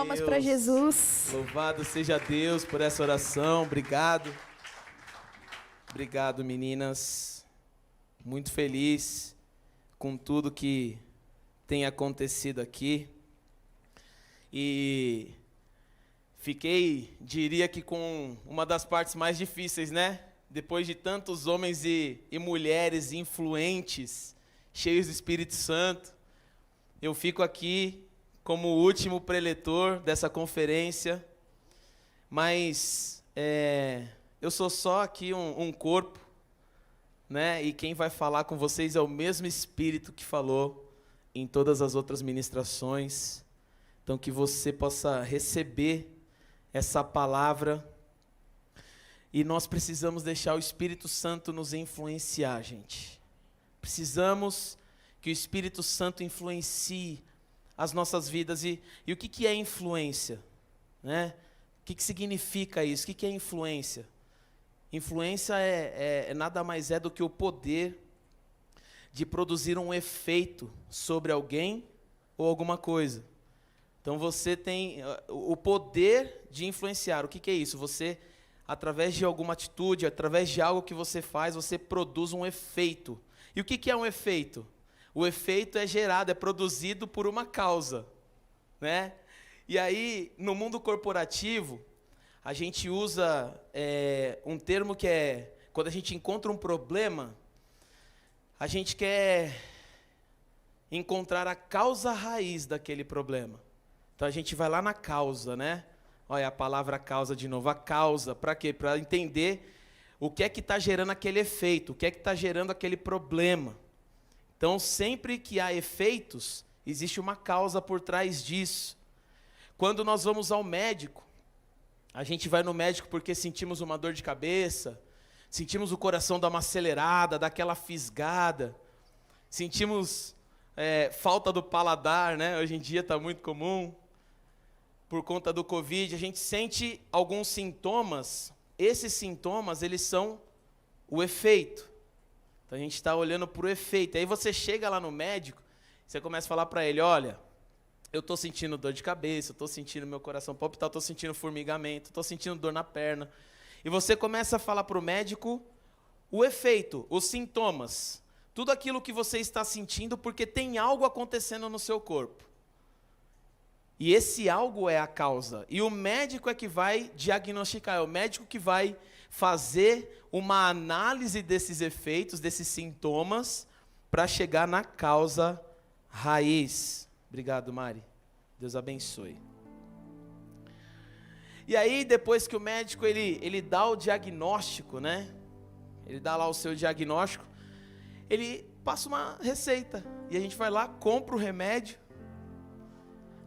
palmas para Jesus. Louvado seja Deus por essa oração. Obrigado. Obrigado, meninas. Muito feliz com tudo que tem acontecido aqui. E diria que com uma das partes mais difíceis, né? Depois de tantos homens e mulheres influentes, cheios do Espírito Santo, eu fico aqui como o último preletor dessa conferência, mas eu sou só aqui um corpo, né? E quem vai falar com vocês é o mesmo Espírito que falou em todas as outras ministrações. Então, que você possa receber essa palavra. E nós precisamos deixar o Espírito Santo nos influenciar, gente. Precisamos que o Espírito Santo influencie as nossas vidas. E o que é influência? Né? O que significa isso? O que é influência? Influência nada mais é do que o poder de produzir um efeito sobre alguém ou alguma coisa. Então você tem o poder de influenciar. O que é isso? Você, através de alguma atitude, através de algo que você faz, você produz um efeito. E o que é um efeito? O efeito é gerado, é produzido por uma causa, né? E aí, no mundo corporativo, a gente usa um termo que é, quando a gente encontra um problema, a gente quer encontrar a causa raiz daquele problema. Então a gente vai lá na causa, né? Olha a palavra causa de novo, a causa, para quê? Para entender o que é que está gerando aquele efeito, o que é que está gerando aquele problema. Então, sempre que há efeitos, existe uma causa por trás disso. Quando nós vamos ao médico, a gente vai no médico porque sentimos uma dor de cabeça, sentimos o coração dar uma acelerada, dar aquela fisgada, sentimos falta do paladar, né? Hoje em dia está muito comum, por conta do Covid, a gente sente alguns sintomas. Esses sintomas, eles são o efeito. Então a gente está olhando para o efeito. Aí você chega lá no médico, você começa a falar para ele, olha, eu estou sentindo dor de cabeça, eu estou sentindo meu coração palpitar, estou sentindo formigamento, estou sentindo dor na perna. E você começa a falar para o médico o efeito, os sintomas, tudo aquilo que você está sentindo porque tem algo acontecendo no seu corpo. E esse algo é a causa. E o médico é que vai diagnosticar, é o médico que vai fazer uma análise desses efeitos, desses sintomas, para chegar na causa raiz. Obrigado, Mari. Deus abençoe. E aí, depois que o médico ele dá o diagnóstico, né? Ele dá lá o seu diagnóstico, ele passa uma receita. E a gente vai lá, compra o remédio,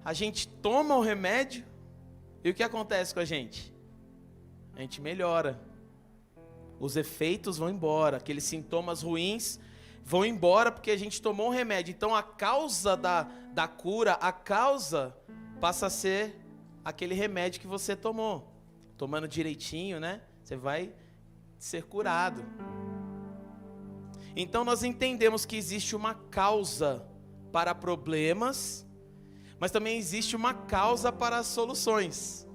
a gente toma o remédio, e o que acontece com a gente? A gente melhora. Os efeitos vão embora, aqueles sintomas ruins vão embora porque a gente tomou um remédio. Então a causa da cura, a causa passa a ser aquele remédio que você tomou. Tomando direitinho, né? Você vai ser curado. Então nós entendemos que existe uma causa para problemas, mas também existe uma causa para soluções.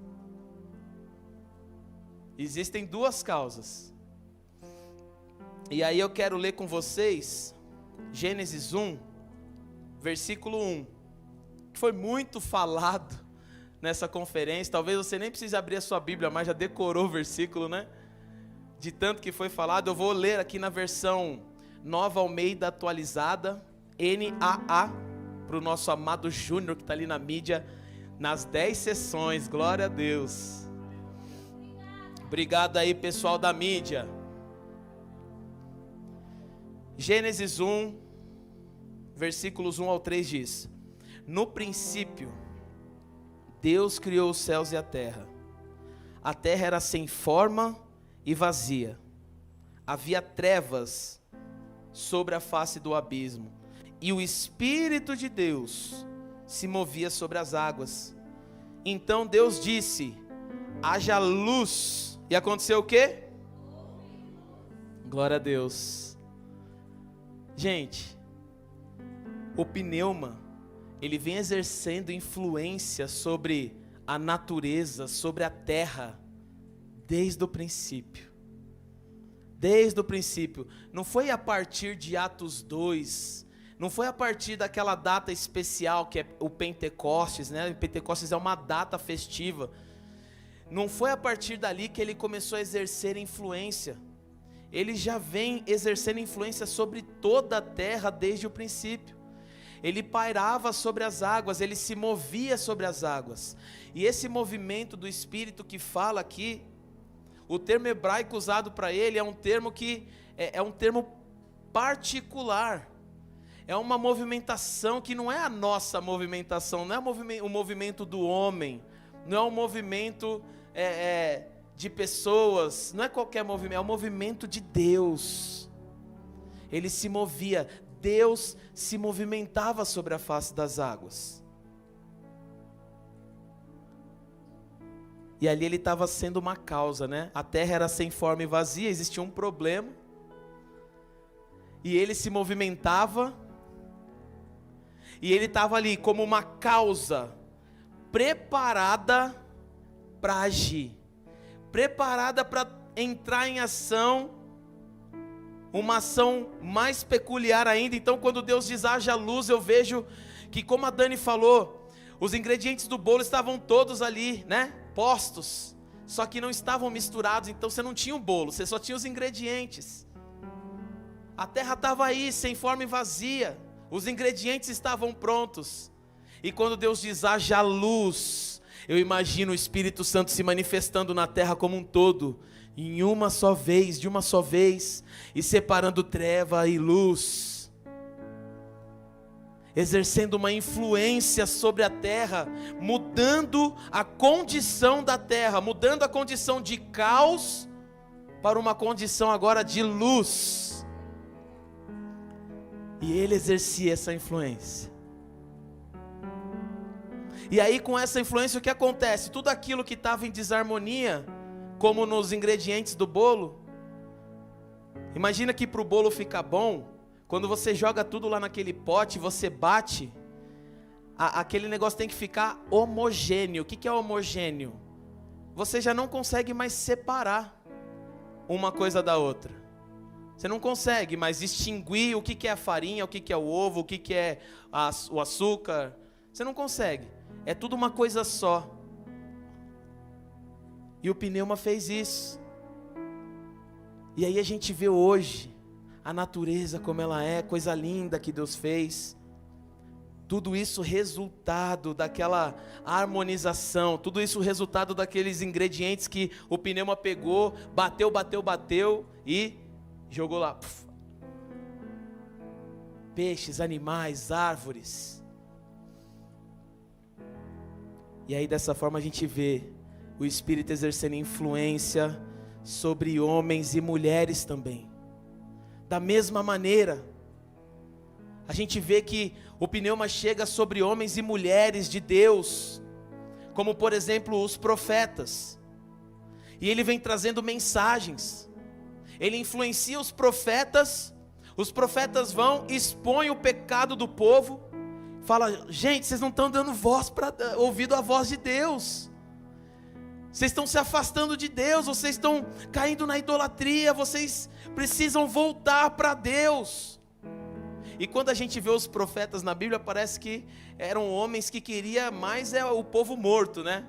Existem duas causas. E aí eu quero ler com vocês Gênesis 1, versículo 1, que foi muito falado nessa conferência. Talvez você nem precise abrir a sua Bíblia, mas já decorou o versículo, né? De tanto que foi falado. Eu vou ler aqui na versão Nova Almeida atualizada, NAA, para o nosso amado Júnior que está ali na mídia, nas 10 sessões, glória a Deus. Obrigado aí, pessoal da mídia. Gênesis 1, versículos 1 ao 3 diz: No princípio, Deus criou os céus e a terra. A terra era sem forma e vazia. Havia trevas sobre a face do abismo. E o Espírito de Deus se movia sobre as águas. Então Deus disse: haja luz. E aconteceu o quê? Glória a Deus. Gente, o pneuma, ele vem exercendo influência sobre a natureza, sobre a terra, desde o princípio. Desde o princípio. Não foi a partir de Atos 2, não foi a partir daquela data especial que é o Pentecostes, né? O Pentecostes é uma data festiva. Não foi a partir dali que ele começou a exercer influência. Ele já vem exercendo influência sobre toda a terra desde o princípio. Ele pairava sobre as águas, ele se movia sobre as águas. E esse movimento do Espírito que fala aqui, o termo hebraico usado para ele é um termo que é um termo particular. É uma movimentação que não é a nossa movimentação, não é o movimento do homem, não é um movimento de pessoas, não é qualquer movimento, é o movimento de Deus. Ele se movia, Deus se movimentava sobre a face das águas. E ali ele estava sendo uma causa, né? A terra era sem forma e vazia, existia um problema. E ele se movimentava. E ele estava ali como uma causa preparada para agir, preparada para entrar em ação, uma ação mais peculiar ainda. Então, quando Deus diz haja luz, eu vejo que, como a Dani falou, os ingredientes do bolo estavam todos ali, né, postos, só que não estavam misturados. Então você não tinha o bolo, você só tinha os ingredientes. A terra estava aí, sem forma e vazia, os ingredientes estavam prontos. E quando Deus diz haja luz, eu imagino o Espírito Santo se manifestando na terra como um todo, em uma só vez, de uma só vez, e separando treva e luz, exercendo uma influência sobre a terra, mudando a condição da terra, mudando a condição de caos para uma condição agora de luz. E ele exercia essa influência. E aí, com essa influência, o que acontece? Tudo aquilo que estava em desarmonia, como nos ingredientes do bolo, imagina que para o bolo ficar bom, quando você joga tudo lá naquele pote, você bate, aquele negócio tem que ficar homogêneo. O que é homogêneo? Você já não consegue mais separar uma coisa da outra. Você não consegue mais distinguir o que é a farinha, o que é o ovo, o que é o açúcar. Você não consegue. É tudo uma coisa só. E o pneuma fez isso. E aí a gente vê hoje a natureza como ela é, coisa linda que Deus fez. Tudo isso resultado daquela harmonização, tudo isso resultado daqueles ingredientes que o pneuma pegou, bateu e jogou lá. Peixes, animais, árvores. E aí dessa forma a gente vê o Espírito exercendo influência sobre homens e mulheres também. Da mesma maneira, a gente vê que o pneuma chega sobre homens e mulheres de Deus, como por exemplo os profetas. E ele vem trazendo mensagens. Ele influencia os profetas vão, expõem o pecado do povo. Fala, gente, vocês não estão dando ouvido à voz de Deus. Vocês estão se afastando de Deus, vocês estão caindo na idolatria, vocês precisam voltar para Deus. E quando a gente vê os profetas na Bíblia, parece que eram homens que queriam mais o povo morto, né?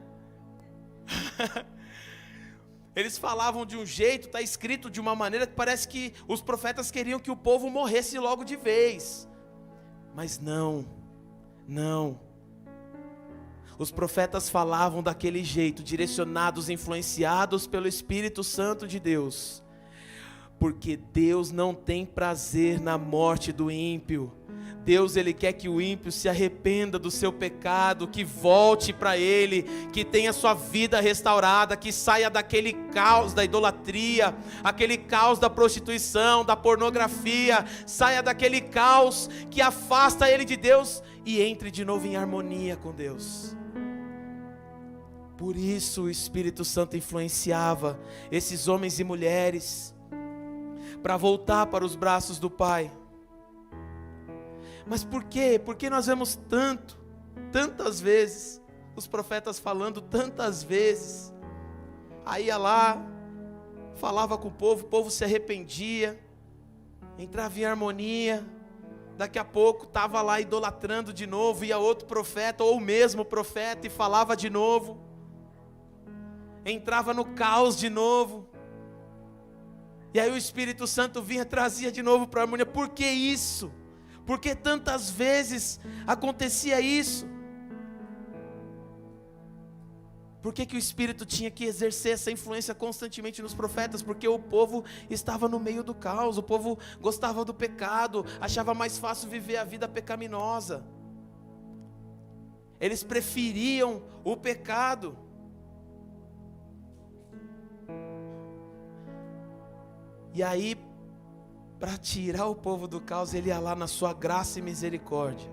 Eles falavam de um jeito, está escrito de uma maneira que parece que os profetas queriam que o povo morresse logo de vez. Mas não. Os profetas falavam daquele jeito, direcionados, influenciados pelo Espírito Santo de Deus. Porque Deus não tem prazer na morte do ímpio. Deus, Ele quer que o ímpio se arrependa do seu pecado, que volte para Ele, que tenha sua vida restaurada, que saia daquele caos da idolatria, aquele caos da prostituição, da pornografia, saia daquele caos que afasta ele de Deus e entre de novo em harmonia com Deus. Por isso o Espírito Santo influenciava esses homens e mulheres para voltar para os braços do Pai. Mas por quê? Porque nós vemos tantas vezes, os profetas falando tantas vezes. Aí ia lá, falava com o povo se arrependia, entrava em harmonia. Daqui a pouco estava lá idolatrando de novo, ia outro profeta, ou o mesmo profeta, e falava de novo. Entrava no caos de novo. E aí o Espírito Santo vinha, trazia de novo para a harmonia. Por que isso? Por que tantas vezes acontecia isso? Por que o Espírito tinha que exercer essa influência constantemente nos profetas? Porque o povo estava no meio do caos, o povo gostava do pecado, achava mais fácil viver a vida pecaminosa. Eles preferiam o pecado. E aí, para tirar o povo do caos, ele ia lá na sua graça e misericórdia.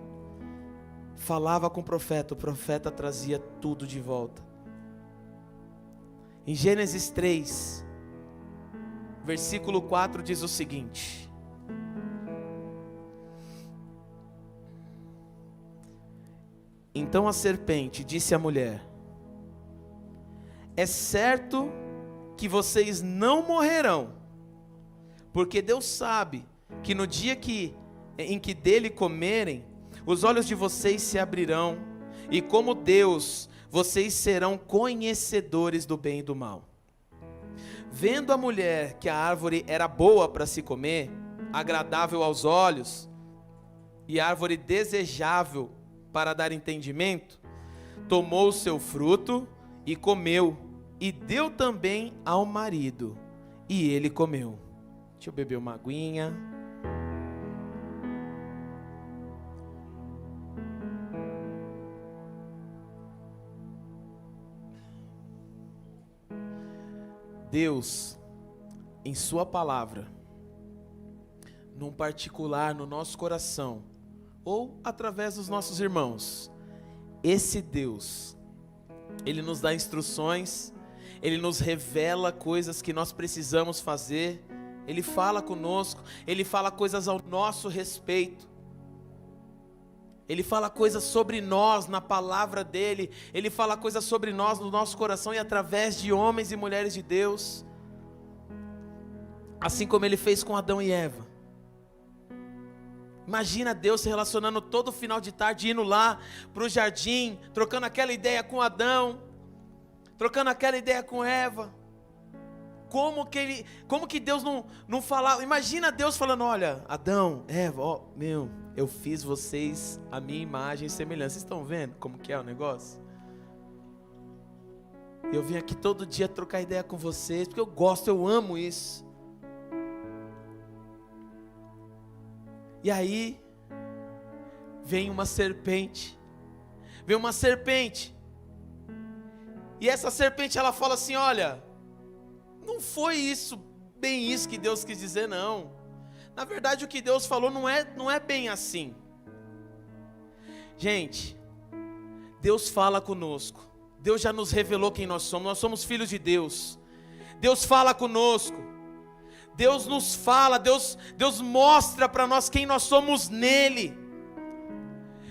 Falava com o profeta trazia tudo de volta. Em Gênesis 3, versículo 4 diz o seguinte: Então a serpente disse à mulher: É certo que vocês não morrerão, porque Deus sabe que no dia em que dele comerem, os olhos de vocês se abrirão, e como Deus, vocês serão conhecedores do bem e do mal. Vendo a mulher que a árvore era boa para se comer, agradável aos olhos, e árvore desejável para dar entendimento, tomou o seu fruto e comeu, e deu também ao marido, e ele comeu. Deixa eu beber uma aguinha. Deus, em sua palavra, num particular no nosso coração, ou através dos nossos irmãos, esse Deus, Ele nos dá instruções, Ele nos revela coisas que nós precisamos fazer, Ele fala conosco, Ele fala coisas ao nosso respeito, Ele fala coisas sobre nós na palavra dEle, Ele fala coisas sobre nós no nosso coração e através de homens e mulheres de Deus, assim como Ele fez com Adão e Eva. Imagina Deus se relacionando todo final de tarde, indo lá para o jardim, trocando aquela ideia com Adão, trocando aquela ideia com Eva. Como que Deus não falava? Imagina Deus falando: olha, Adão, Eva, eu fiz vocês a minha imagem e semelhança. Vocês estão vendo como que é o negócio? Eu vim aqui todo dia trocar ideia com vocês, porque eu gosto, eu amo isso. E aí, vem uma serpente, e essa serpente ela fala assim: olha, não foi bem isso que Deus quis dizer, não. Na verdade o que Deus falou não é bem assim. Gente, Deus fala conosco, Deus já nos revelou quem nós somos filhos de Deus. Deus fala conosco, Deus nos fala, Deus mostra para nós quem nós somos nele.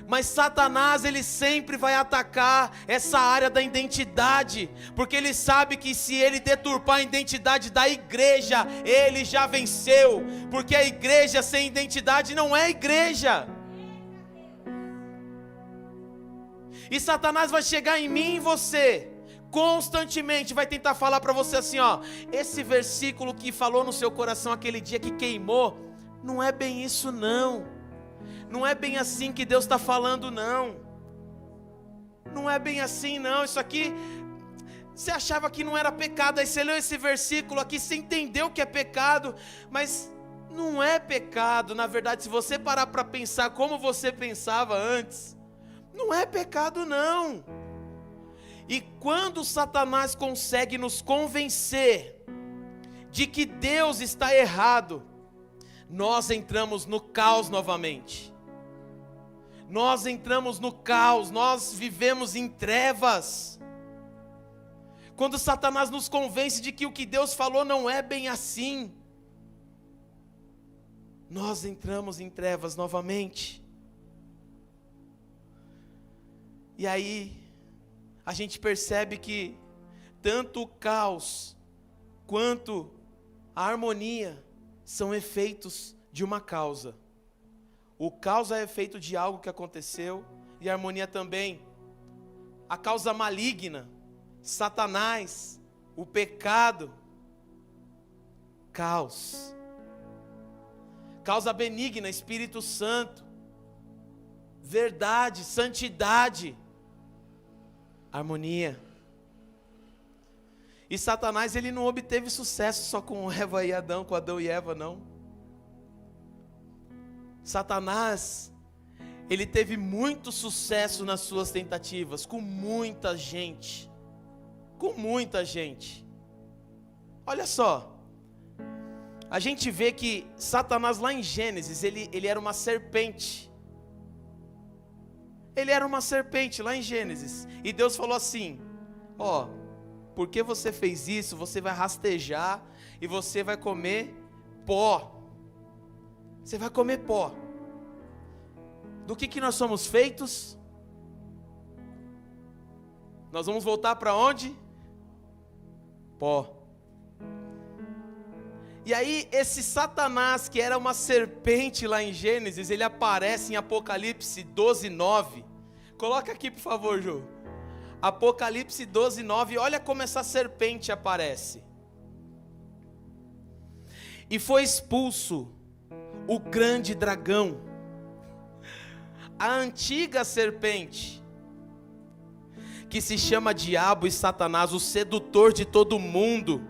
Mas Satanás, ele sempre vai atacar essa área da identidade, porque ele sabe que se ele deturpar a identidade da igreja, ele já venceu, porque a igreja sem identidade não é igreja. E Satanás vai chegar em mim e em você, constantemente vai tentar falar para você assim, esse versículo que falou no seu coração aquele dia que queimou, não é bem isso não. Não é bem assim que Deus está falando não. Não é bem assim não. Isso aqui, você achava que não era pecado, aí você leu esse versículo aqui, você entendeu que é pecado, mas não é pecado. Na verdade, se você parar para pensar como você pensava antes, não é pecado não. E quando Satanás consegue nos convencer de que Deus está errado, nós entramos no caos novamente. Nós entramos no caos, nós vivemos em trevas. Quando Satanás nos convence de que o que Deus falou não é bem assim, nós entramos em trevas novamente. E aí, a gente percebe que tanto o caos quanto a harmonia são efeitos de uma causa. O caos é efeito de algo que aconteceu, e a harmonia também. A causa maligna, Satanás, o pecado, caos. Causa benigna, Espírito Santo, verdade, santidade, harmonia. E Satanás, ele não obteve sucesso só com Eva e Adão, com Adão e Eva, não. Satanás, ele teve muito sucesso nas suas tentativas, com muita gente. Com muita gente. Olha só, a gente vê que Satanás lá em Gênesis, ele era uma serpente. Ele era uma serpente lá em Gênesis. E Deus falou assim: ó, porque você fez isso, você vai rastejar e você vai comer pó. Você vai comer pó. Do que nós somos feitos? Nós vamos voltar para onde? Pó. E aí esse Satanás, que era uma serpente lá em Gênesis, ele aparece em Apocalipse 12:9. Coloca aqui por favor, Ju. Apocalipse 12:9, olha como essa serpente aparece. E foi expulso o grande dragão, a antiga serpente, que se chama Diabo e Satanás, o sedutor de todo mundo.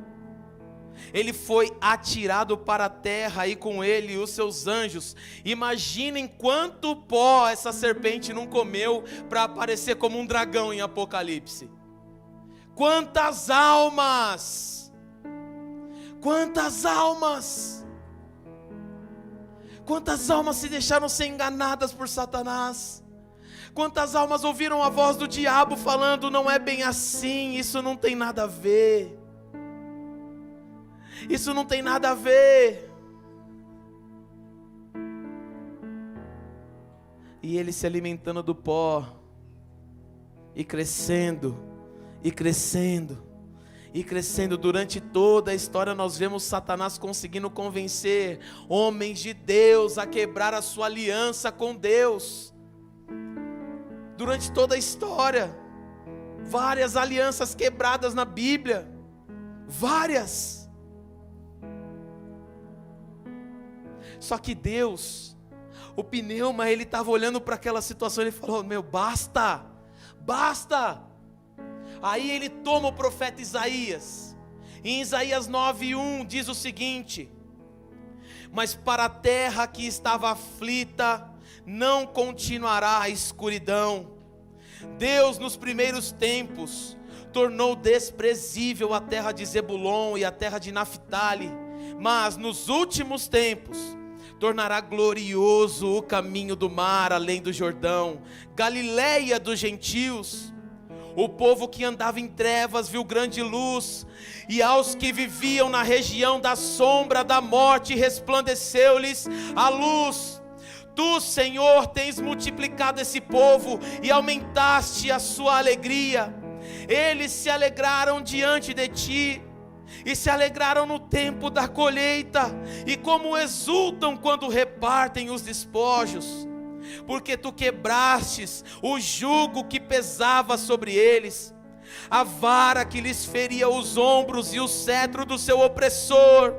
Ele foi atirado para a terra, e com ele os seus anjos. Imaginem quanto pó essa serpente não comeu para aparecer como um dragão em Apocalipse. Quantas almas! Quantas almas! Quantas almas se deixaram ser enganadas por Satanás? Quantas almas ouviram a voz do diabo falando: não é bem assim, isso não tem nada a ver. Isso não tem nada a ver. E ele se alimentando do pó, e crescendo, e crescendo, e crescendo. Durante toda a história nós vemos Satanás conseguindo convencer homens de Deus a quebrar a sua aliança com Deus. Durante toda a história, várias alianças quebradas na Bíblia, várias. Só que Deus, o pneuma, ele estava olhando para aquela situação, ele falou: meu, basta, basta. Aí ele toma o profeta Isaías, e em Isaías 9:1 diz o seguinte: mas para a terra que estava aflita, não continuará a escuridão. Deus nos primeiros tempos tornou desprezível a terra de Zebulon e a terra de Naftali, mas nos últimos tempos tornará glorioso o caminho do mar além do Jordão, Galileia dos gentios. O povo que andava em trevas viu grande luz, e aos que viviam na região da sombra da morte resplandeceu-lhes a luz. Tu, Senhor, tens multiplicado esse povo e aumentaste a sua alegria. Eles se alegraram diante de ti, e se alegraram no tempo da colheita, e como exultam quando repartem os despojos, porque tu quebrastes o jugo que pesava sobre eles, a vara que lhes feria os ombros e o cetro do seu opressor,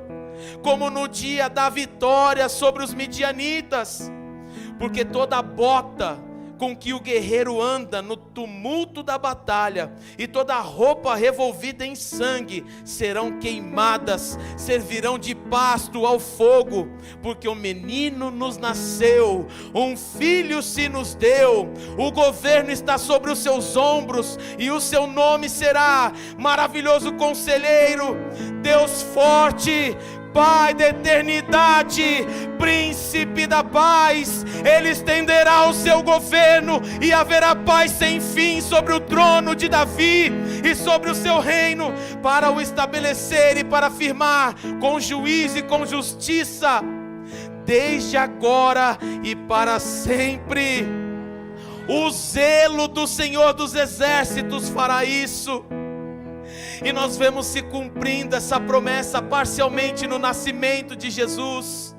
como no dia da vitória sobre os midianitas. Porque toda a bota com que o guerreiro anda no tumulto da batalha, e toda a roupa revolvida em sangue, serão queimadas, servirão de pasto ao fogo. Porque um menino nos nasceu, um filho se nos deu, o governo está sobre os seus ombros, e o seu nome será Maravilhoso Conselheiro, Deus Forte, Pai da eternidade, Príncipe da paz. Ele estenderá o seu governo, e haverá paz sem fim sobre o trono de Davi e sobre o seu reino, para o estabelecer e para firmar com juízo e com justiça, desde agora e para sempre. O zelo do Senhor dos Exércitos fará isso. E nós vemos se cumprindo essa promessa parcialmente no nascimento de Jesus.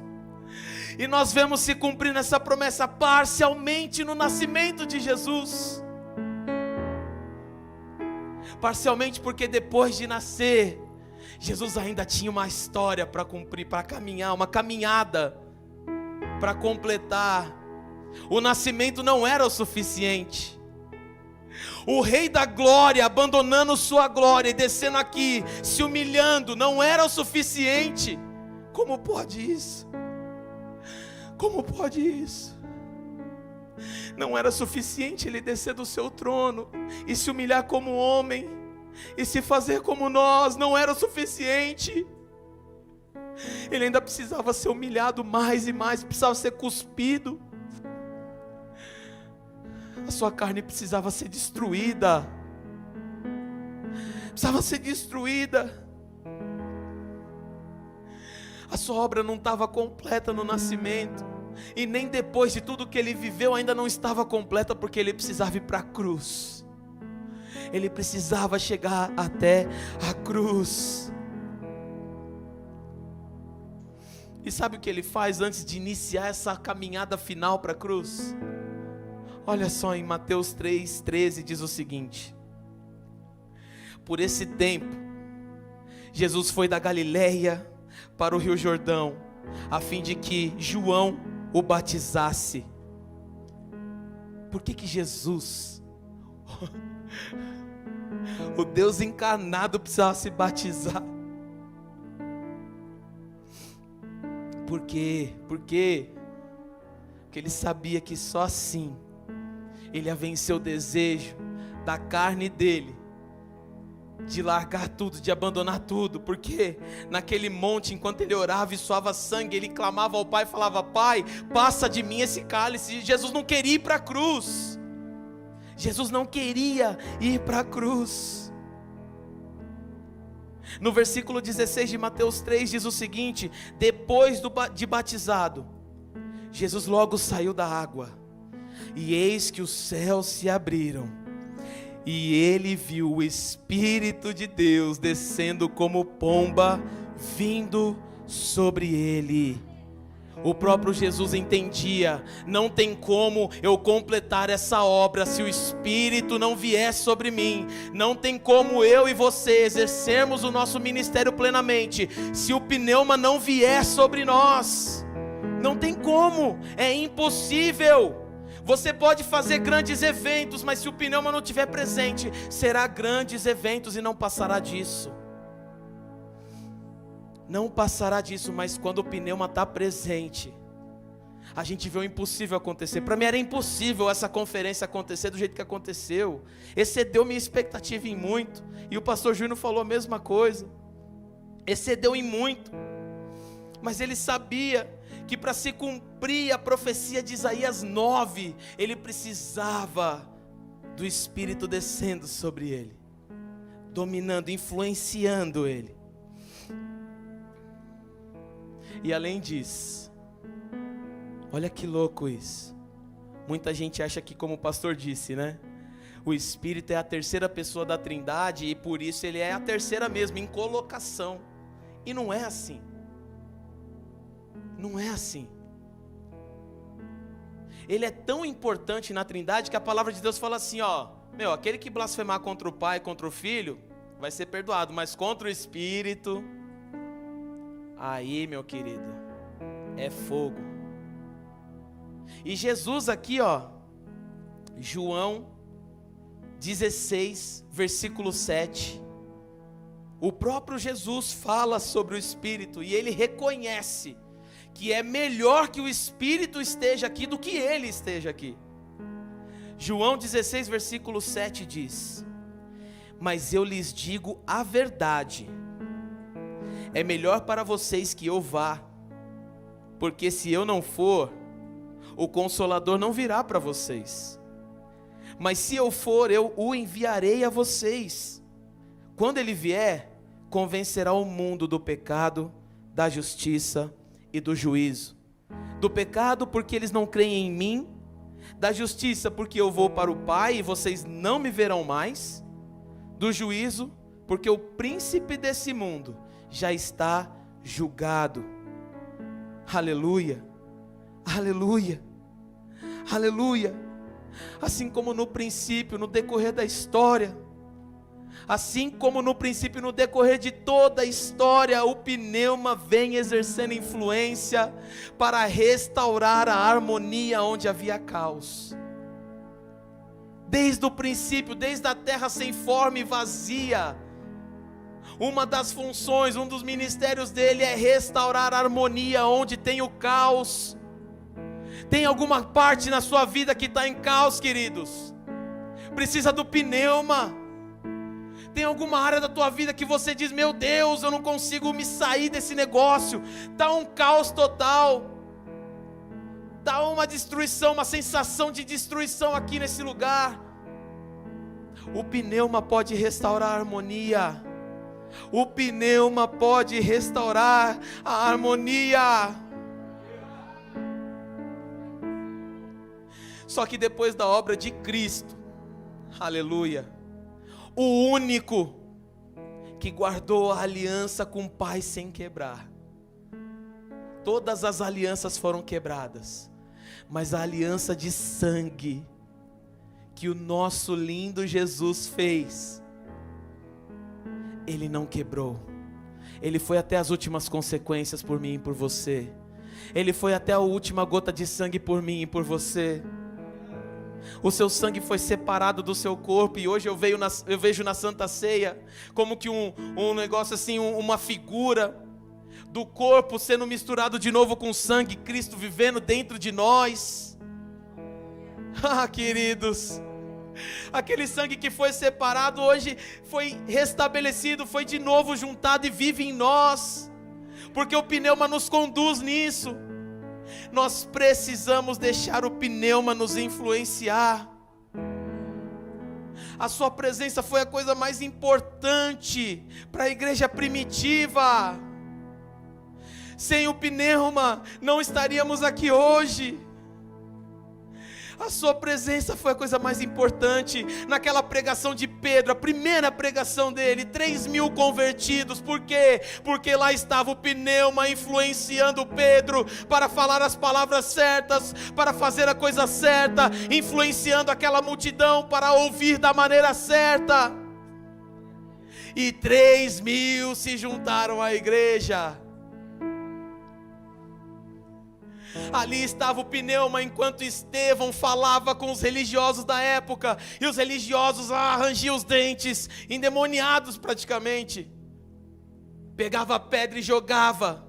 E nós vemos se cumprindo essa promessa parcialmente no nascimento de Jesus. Parcialmente porque depois de nascer, Jesus ainda tinha uma história para cumprir, para caminhar, uma caminhada para completar. O nascimento não era o suficiente. O Rei da Glória, abandonando sua glória e descendo aqui, se humilhando, não era o suficiente. Como pode isso? Como pode isso? Não era suficiente ele descer do seu trono e se humilhar como homem e se fazer como nós, não era o suficiente. Ele ainda precisava ser humilhado mais e mais, precisava ser cuspido. A sua carne precisava ser destruída. Precisava ser destruída. A sua obra não estava completa no nascimento. E nem depois de tudo que ele viveu ainda não estava completa, porque ele precisava ir para a cruz. Ele precisava chegar até a cruz. E sabe o que ele faz antes de iniciar essa caminhada final para a cruz? Olha só, em Mateus 3,13 diz o seguinte: por esse tempo, Jesus foi da Galileia para o Rio Jordão, a fim de que João o batizasse. Por que Jesus, o Deus encarnado, precisava se batizar? Por quê? Porque ele sabia que só assim ele ia vencer o desejo da carne dele de largar tudo, de abandonar tudo. Porque naquele monte, enquanto ele orava e suava sangue, ele clamava ao Pai e falava: Pai, passa de mim esse cálice. Jesus não queria ir para a cruz. Jesus não queria ir para a cruz. No versículo 16 de Mateus 3 diz o seguinte: depois de batizado, Jesus logo saiu da água, e eis que os céus se abriram, e ele viu o Espírito de Deus descendo como pomba, vindo sobre ele. O próprio Jesus entendia: não tem como eu completar essa obra se o Espírito não vier sobre mim. Não tem como eu e você exercermos o nosso ministério plenamente se o pneuma não vier sobre nós. Não tem como, é impossível. Você pode fazer grandes eventos, mas se o pneuma não estiver presente, será grandes eventos e não passará disso. Não passará disso, mas quando o pneuma está presente, a gente vê o impossível acontecer. Para mim era impossível essa conferência acontecer do jeito que aconteceu. Excedeu minha expectativa em muito. E o pastor Júnior falou a mesma coisa. Excedeu em muito. Mas ele sabia que para se cumprir a profecia de Isaías 9, ele precisava do Espírito descendo sobre ele, dominando, influenciando ele. E além disso, olha que louco isso. Muita gente acha que, como o pastor disse, né? O Espírito é a terceira pessoa da Trindade e por isso ele é a terceira mesmo, em colocação. E não é assim. Não é assim. Ele é tão importante na Trindade que a palavra de Deus fala assim, ó: aquele que blasfemar contra o Pai, contra o Filho, vai ser perdoado, mas contra o Espírito, aí, meu querido, é fogo. E Jesus aqui, ó, João 16, versículo 7, o próprio Jesus fala sobre o Espírito e ele reconhece que é melhor que o Espírito esteja aqui do que ele esteja aqui. João 16, versículo 7 diz: mas eu lhes digo a verdade, é melhor para vocês que eu vá, porque se eu não for, o Consolador não virá para vocês, mas se eu for, eu o enviarei a vocês. Quando ele vier, convencerá o mundo do pecado, da justiça e do juízo. Do pecado porque eles não creem em mim, Da justiça, porque eu vou para o Pai e vocês não me verão mais. Do juízo, porque o príncipe desse mundo já está julgado. Aleluia, aleluia, aleluia. Assim como no princípio, no decorrer da história, assim como no princípio, no decorrer de toda a história, o pneuma vem exercendo influência para restaurar a harmonia onde havia caos. Desde o princípio, desde a terra sem forma e vazia, uma das funções, um dos ministérios dele é restaurar a harmonia onde tem o caos. Tem alguma parte na sua vida que está em caos, queridos? Precisa do pneuma. Tem alguma área da tua vida que você diz: meu Deus, eu não consigo me sair desse negócio, está um caos total, está uma destruição, uma sensação de destruição aqui nesse lugar. O pneuma pode restaurar a harmonia. O pneuma pode restaurar a harmonia. Só que depois da obra de Cristo, aleluia, o único que guardou a aliança com o Pai sem quebrar. Todas as alianças foram quebradas, mas a aliança de sangue que o nosso lindo Jesus fez, Ele não quebrou. Ele foi até as últimas consequências por mim e por você. Ele foi até a última gota de sangue por mim e por você. O seu sangue foi separado do seu corpo. E hoje eu vejo na Santa Ceia como que um negócio assim, uma figura do corpo sendo misturado de novo com sangue, Cristo vivendo dentro de nós. Ah, queridos, aquele sangue que foi separado hoje foi restabelecido, foi de novo juntado e vive em nós, porque o pneuma nos conduz nisso. Nós precisamos deixar o pneuma nos influenciar. A sua presença foi a coisa mais importante para a igreja primitiva. Sem o pneuma não estaríamos aqui hoje. A sua presença foi a coisa mais importante. Naquela pregação de Pedro, a primeira pregação dele, 3.000 convertidos. Por quê? Porque lá estava o pneuma influenciando Pedro para falar as palavras certas, para fazer a coisa certa, influenciando aquela multidão para ouvir da maneira certa. E 3.000 se juntaram à igreja. Ali estava o pneuma enquanto Estevão falava com os religiosos da época. E os religiosos arrangiam os dentes, endemoniados praticamente. Pegava a pedra e jogava.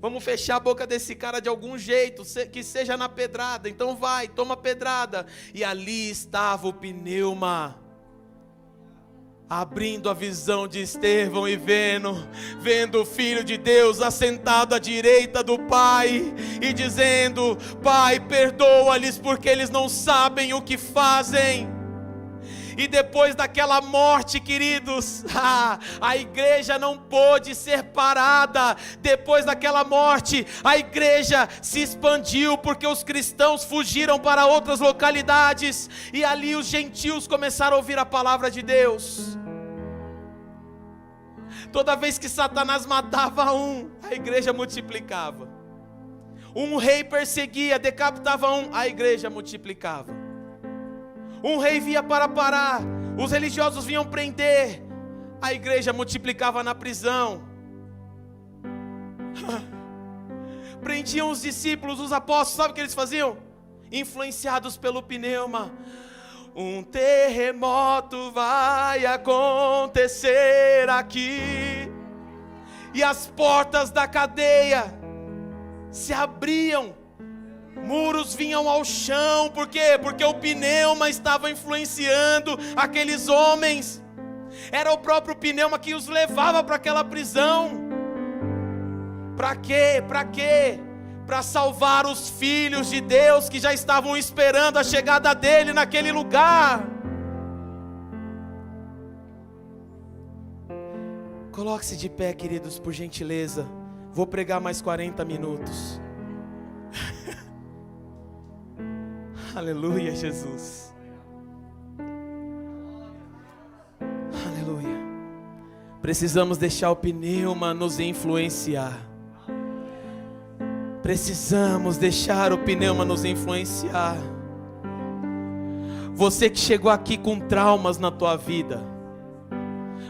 Vamos fechar a boca desse cara de algum jeito, que seja na pedrada. Então vai, toma pedrada. E ali estava o pneuma, abrindo a visão de Estevão e vendo o Filho de Deus assentado à direita do Pai e dizendo: Pai, perdoa-lhes porque eles não sabem o que fazem. E depois daquela morte, queridos, a igreja não pôde ser parada. Depois daquela morte, a igreja se expandiu, porque os cristãos fugiram para outras localidades, e ali os gentios começaram a ouvir a palavra de Deus. Toda vez que Satanás matava a igreja multiplicava. Um rei perseguia, decapitava a igreja multiplicava. Um rei via para parar, os religiosos vinham prender, a igreja multiplicava na prisão. Prendiam os discípulos, os apóstolos, sabe o que eles faziam? Influenciados pelo pneuma: um terremoto vai acontecer aqui. E as portas da cadeia se abriam, muros vinham ao chão. Por quê? Porque o pneuma estava influenciando aqueles homens. Era o próprio pneuma que os levava para aquela prisão. Para quê? Para quê? Para salvar os filhos de Deus que já estavam esperando a chegada dele naquele lugar. Coloque-se de pé, queridos, por gentileza. Vou pregar mais 40 minutos. Aleluia, Jesus. Aleluia. Precisamos deixar o pneuma nos influenciar. Precisamos deixar o pneuma nos influenciar. Você que chegou aqui com traumas na tua vida,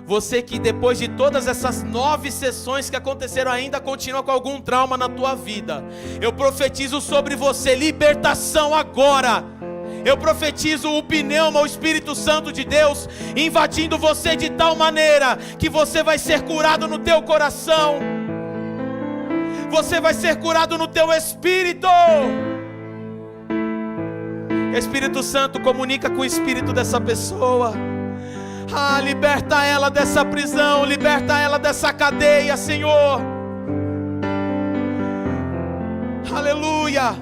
você que depois de todas essas 9 sessões que aconteceram ainda continua com algum trauma na tua vida, eu profetizo sobre você libertação agora. Eu profetizo o pneuma, o Espírito Santo de Deus invadindo você de tal maneira que você vai ser curado no teu coração. Você vai ser curado no teu espírito. Espírito Santo, comunica com o espírito dessa pessoa. Liberta ela dessa prisão, liberta ela dessa cadeia, Senhor. Aleluia.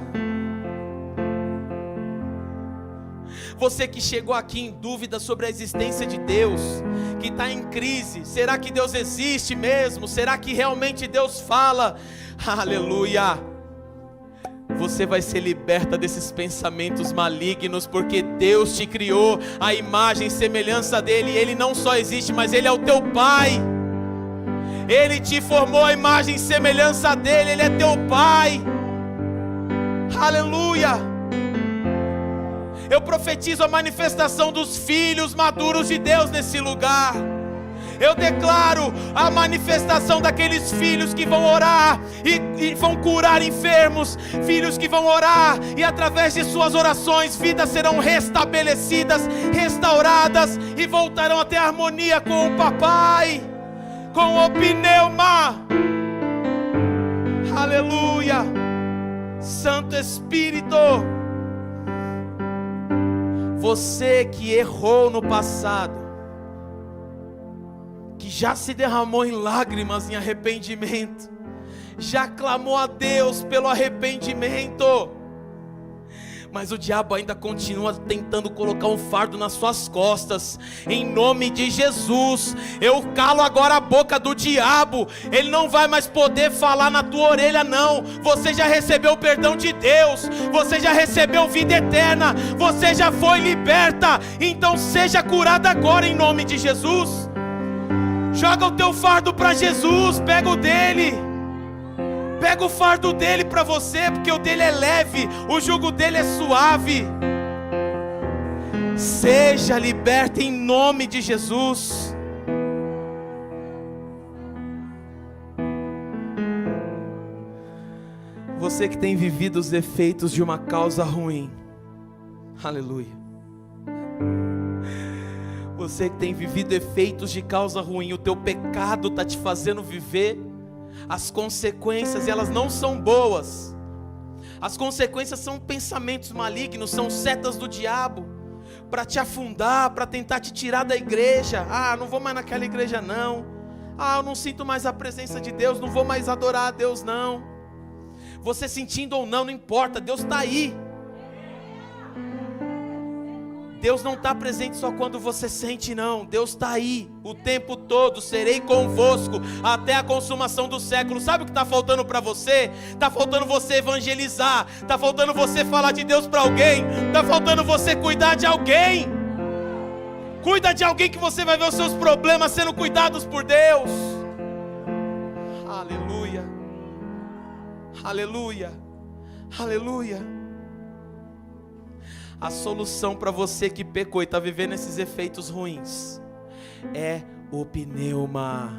Você que chegou aqui em dúvida sobre a existência de Deus, que está em crise, será que Deus existe mesmo? Será que realmente Deus fala? Aleluia. Você vai ser liberta desses pensamentos malignos, porque Deus te criou à imagem e semelhança dEle. Ele não só existe, mas Ele é o teu Pai. Ele te formou à imagem e semelhança dEle. Ele é teu Pai. Aleluia. Eu profetizo a manifestação dos filhos maduros de Deus nesse lugar. Eu declaro a manifestação daqueles filhos que vão orar e vão curar enfermos, filhos que vão orar e através de suas orações vidas serão restabelecidas, restauradas e voltarão a ter harmonia com o papai, com o pneuma. Aleluia. Santo Espírito, você que errou no passado, que já se derramou em lágrimas, em arrependimento, já clamou a Deus pelo arrependimento, mas o diabo ainda continua tentando colocar um fardo nas suas costas. Em nome de Jesus, eu calo agora a boca do diabo. Ele não vai mais poder falar na tua orelha não. Você já recebeu o perdão de Deus, você já recebeu vida eterna, você já foi liberta. Então seja curada agora em nome de Jesus. Joga o teu fardo para Jesus, pega o dele. Pega o fardo dele para você, porque o dele é leve, o jugo dele é suave. Seja liberta em nome de Jesus. Você que tem vivido os efeitos de uma causa ruim, aleluia. Você que tem vivido efeitos de causa ruim, o teu pecado está te fazendo viver. As consequências, elas não são boas. As consequências são pensamentos malignos, são setas do diabo para te afundar, para tentar te tirar da igreja. Não vou mais naquela igreja não. Eu não sinto mais a presença de Deus, não vou mais adorar a Deus não. Você sentindo ou não, não importa, Deus está aí. Deus não está presente só quando você sente não. Deus está aí o tempo todo. Serei convosco até a consumação do século. Sabe o que está faltando para você? Está faltando você evangelizar. Está faltando você falar de Deus para alguém. Está faltando você cuidar de alguém. Cuida de alguém que você vai ver os seus problemas sendo cuidados por Deus. Aleluia. Aleluia. Aleluia. A solução para você que pecou e está vivendo esses efeitos ruins é o pneuma.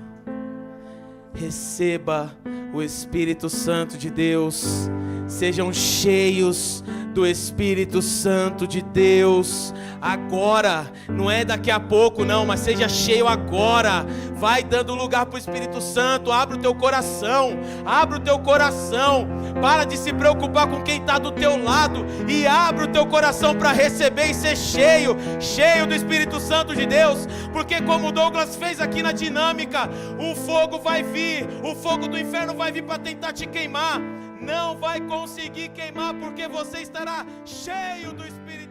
Receba o Espírito Santo de Deus. Sejam cheios do Espírito Santo de Deus agora, não é daqui a pouco não, mas seja cheio agora. Vai dando lugar para o Espírito Santo. Abre o teu coração, abre o teu coração. Para de se preocupar com quem está do teu lado e abre o teu coração para receber e ser cheio do Espírito Santo de Deus. Porque como o Douglas fez aqui na dinâmica, o fogo vai vir, o fogo do inferno vai vir para tentar te queimar. Não vai conseguir queimar, porque você estará cheio do Espírito